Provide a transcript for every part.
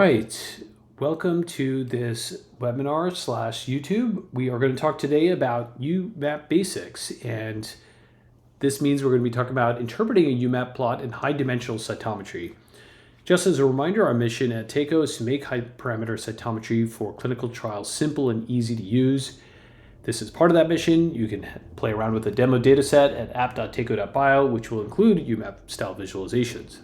right, welcome to this webinar slash YouTube. We are going to talk today about UMAP basics, and this means we're going to be talking about interpreting a UMAP plot in high dimensional cytometry. Just as a reminder, our mission at TACO is to make high parameter cytometry for clinical trials simple and easy to use. This is part of that mission. You can play around with a demo dataset at app.taco.bio, which will include UMAP style visualizations.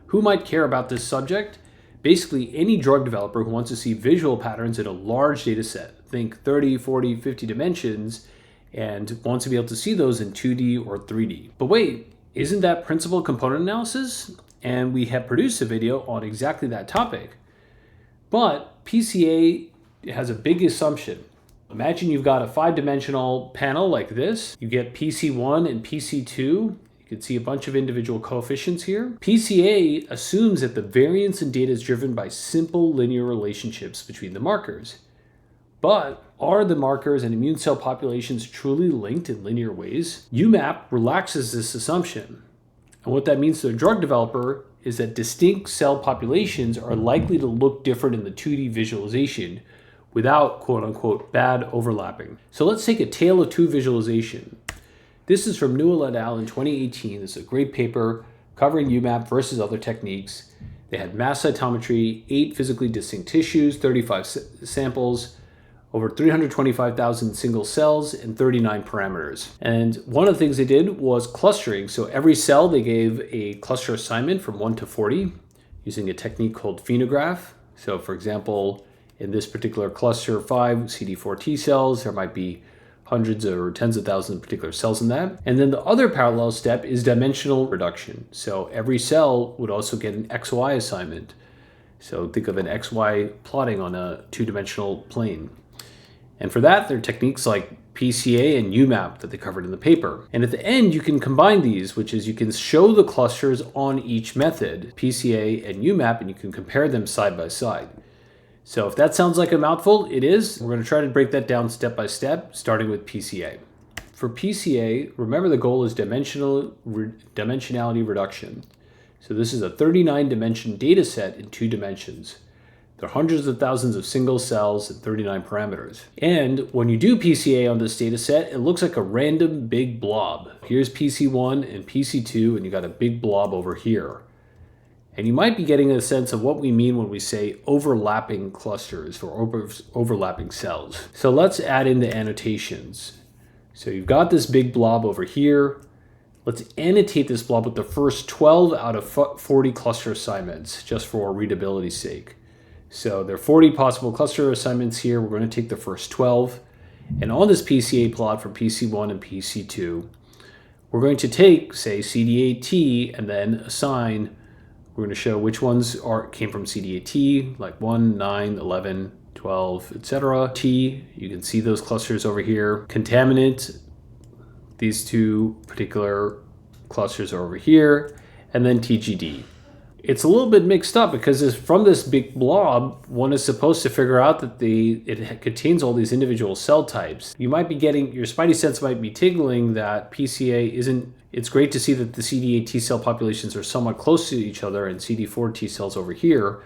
Who might care about this subject? Basically, any drug developer who wants to see visual patterns in a large data set, think 30, 40, 50 dimensions, and wants to be able to see those in 2D or 3D. But wait, isn't that principal component analysis? And we have produced a video on exactly that topic. But PCA has a big assumption. Imagine you've got a 5-dimensional panel like this. You get PC1 and PC2. You can see a bunch of individual coefficients here. PCA assumes that the variance in data is driven by simple linear relationships between the markers. But are the markers and immune cell populations truly linked in linear ways? UMAP relaxes this assumption. And what that means to a drug developer is that distinct cell populations are likely to look different in the 2D visualization without quote unquote bad overlapping. So let's take a tale of two visualization. This is from Newell et al. In 2018. This is a great paper covering UMAP versus other techniques. They had mass cytometry, 8 physically distinct tissues, 35 samples, over 325,000 single cells, and 39 parameters. And one of the things they did was clustering. So every cell they gave a cluster assignment from 1 to 40 using a technique called phenograph. So for example, in this particular cluster 5 CD4 T cells, there might be hundreds or tens of thousands of particular cells in that. And then the other parallel step is dimensional reduction. So every cell would also get an XY assignment. So think of an XY plotting on a 2-dimensional plane. And for that, there are techniques like PCA and UMAP that they covered in the paper. And at the end, you can combine these, which is you can show the clusters on each method, PCA and UMAP, and you can compare them side by side. So if that sounds like a mouthful, it is. We're going to try to break that down step by step, starting with PCA. For PCA, remember the goal is dimensionality reduction. So this is a 39-dimension data set in 2 dimensions. There are hundreds of thousands of single cells and 39 parameters. And when you do PCA on this data set, it looks like a random big blob. Here's PC1 and PC2, and you got a big blob over here. And you might be getting a sense of what we mean when we say overlapping clusters or overlapping cells. So let's add in the annotations. So you've got this big blob over here. Let's annotate this blob with the first 12 out of 40 cluster assignments, just for readability's sake. So there are 40 possible cluster assignments here. We're going to take the first 12. And on this PCA plot for PC1 and PC2, we're going to take, say, CD8T and then assign. We're going to show which ones came from CD8T, like 1, 9, 11, 12, etc. T, you can see those clusters over here. Contaminant, these 2 particular clusters are over here. And then TGD. It's a little bit mixed up because from this big blob, one is supposed to figure out that it contains all these individual cell types. You might be getting, your spidey sense might be tingling that PCA isn't, it's great to see that the CD8 T cell populations are somewhat close to each other and CD4 T cells over here,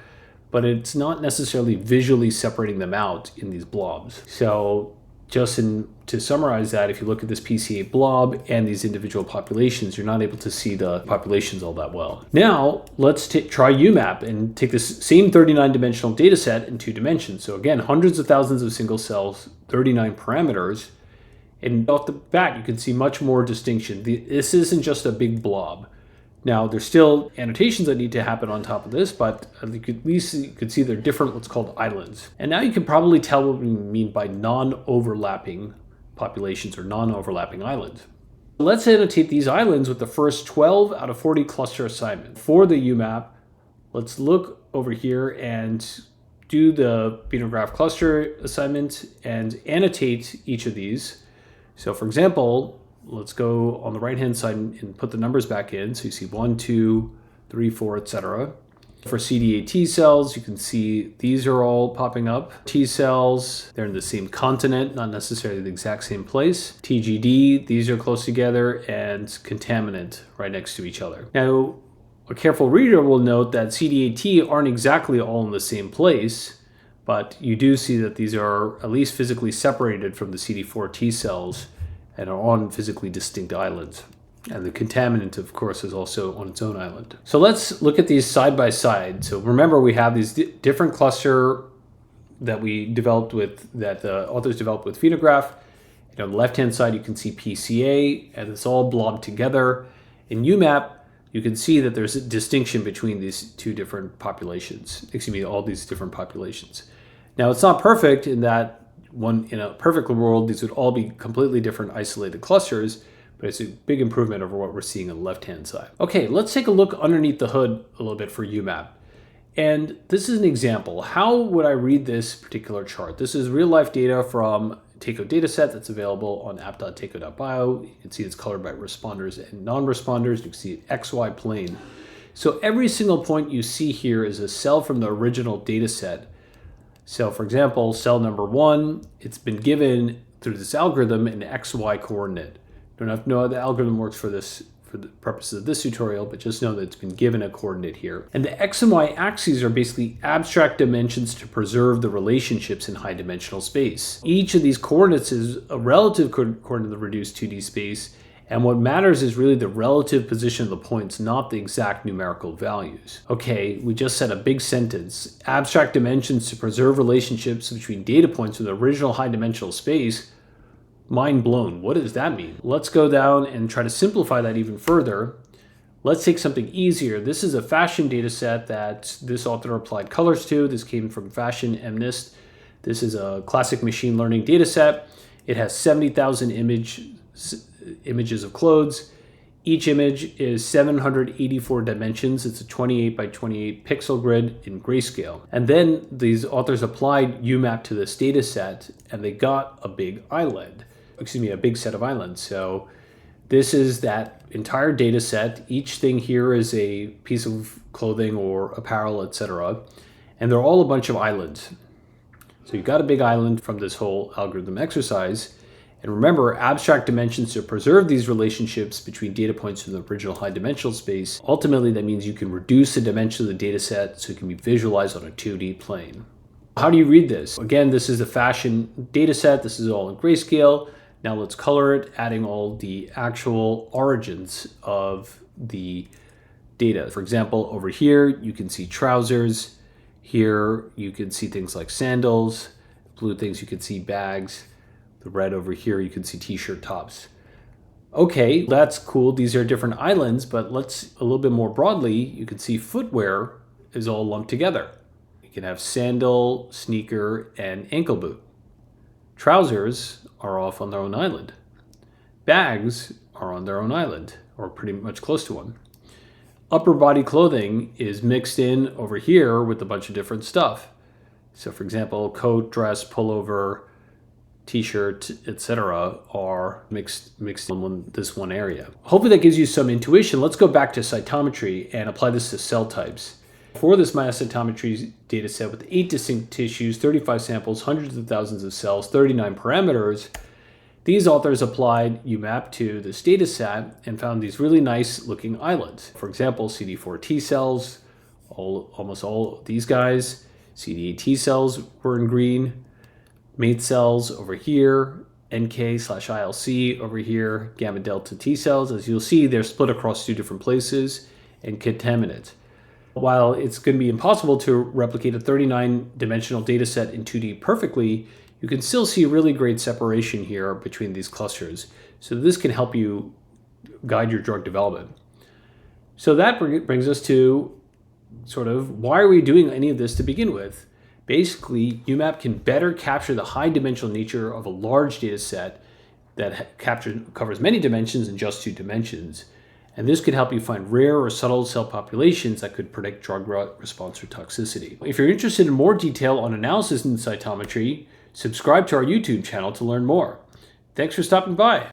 but it's not necessarily visually separating them out in these blobs. So just to summarize that, if you look at this PCA blob and these individual populations, you're not able to see the populations all that well. Now, let's try UMAP and take this same 39-dimensional data set in 2 dimensions. So again, hundreds of thousands of single cells, 39 parameters. And off the bat, you can see much more distinction. This isn't just a big blob. Now, there's still annotations that need to happen on top of this, but at least you could see they're different, what's called islands. And now you can probably tell what we mean by non-overlapping populations or non-overlapping islands. Let's annotate these islands with the first 12 out of 40 cluster assignment. For the UMAP, let's look over here and do the phenograph cluster assignment and annotate each of these. So for example, let's go on the right-hand side and put the numbers back in. So you see 1, 2, 3, 4, etc. For CD8 T cells, you can see these are all popping up. T cells, they're in the same continent, not necessarily the exact same place. TGD, these are close together, and contaminant right next to each other. Now, A careful reader will note that CD8T aren't exactly all in the same place, but you do see that these are at least physically separated from the CD4T cells and are on physically distinct islands. And the contaminant, of course, is also on its own island. So let's look at these side by side. So remember, we have these different cluster that we developed with, that the authors developed with Phenograph. And on the left-hand side, you can see PCA, and it's all blobbed together. In UMAP, you can see that there's a distinction between these two different populations, all these different populations. Now, it's not perfect in that in a perfect world, these would all be completely different isolated clusters, but it's a big improvement over what we're seeing on the left-hand side. Okay, let's take a look underneath the hood a little bit for UMAP. And this is an example. How would I read this particular chart? This is real-life data from TACO dataset that's available on app.taco.bio. You can see it's colored by responders and non-responders. You can see an XY plane. So every single point you see here is a cell from the original dataset. So for example, cell number 1, it's been given through this algorithm an XY coordinate. Don't have to know how the algorithm works for the purposes of this tutorial, but just know that it's been given a coordinate here. And the X and Y axes are basically abstract dimensions to preserve the relationships in high dimensional space. Each of these coordinates is a relative coordinate of the reduced 2D space, and what matters is really the relative position of the points, not the exact numerical values. Okay, we just said a big sentence. Abstract dimensions to preserve relationships between data points in the original high dimensional space. Mind blown. What does that mean? Let's go down and try to simplify that even further. Let's take something easier. This is a fashion data set that this author applied colors to. This came from Fashion MNIST. This is a classic machine learning data set. It has 70,000 images of clothes. Each image is 784 dimensions. It's a 28 by 28 pixel grid in grayscale. And then these authors applied UMAP to this data set, and they got a big island. A big set of islands. So this is that entire data set. Each thing here is a piece of clothing or apparel, etc. And they're all a bunch of islands. So you've got a big island from this whole algorithm exercise. And remember, abstract dimensions to preserve these relationships between data points in the original high dimensional space. Ultimately, that means you can reduce the dimension of the data set so it can be visualized on a 2D plane. How do you read this? Again, this is a fashion data set. This is all in grayscale. Now let's color it, adding all the actual origins of the data. For example, over here, you can see trousers. Here, you can see things like sandals. Blue things, you can see bags. The red over here, you can see t-shirt tops. Okay, that's cool. These are different islands, but let's a little bit more broadly, you can see footwear is all lumped together. You can have sandal, sneaker, and ankle boot. Trousers are off on their own island. Bags are on their own island, or pretty much close to one. Upper body clothing is mixed in over here with a bunch of different stuff. So for example, coat, dress, pullover, t-shirt, etc. are mixed in this one area. Hopefully that gives you some intuition. Let's go back to cytometry and apply this to cell types. For this cytometry data set with 8 distinct tissues, 35 samples, hundreds of thousands of cells, 39 parameters, these authors applied UMAP to this data set and found these really nice looking islands. For example, CD4 T cells, almost all of these guys. CD8 T cells were in green. Mate cells over here, NK/ILC over here, gamma delta T cells. As you'll see, they're split across 2 different places, and contaminant. While it's going to be impossible to replicate a 39-dimensional data set in 2D perfectly, you can still see really great separation here between these clusters. So this can help you guide your drug development. So that brings us to sort of why are we doing any of this to begin with? Basically, UMAP can better capture the high-dimensional nature of a large data set that covers many dimensions in just 2 dimensions. And this could help you find rare or subtle cell populations that could predict drug response or toxicity. If you're interested in more detail on analysis in cytometry, subscribe to our YouTube channel to learn more. Thanks for stopping by.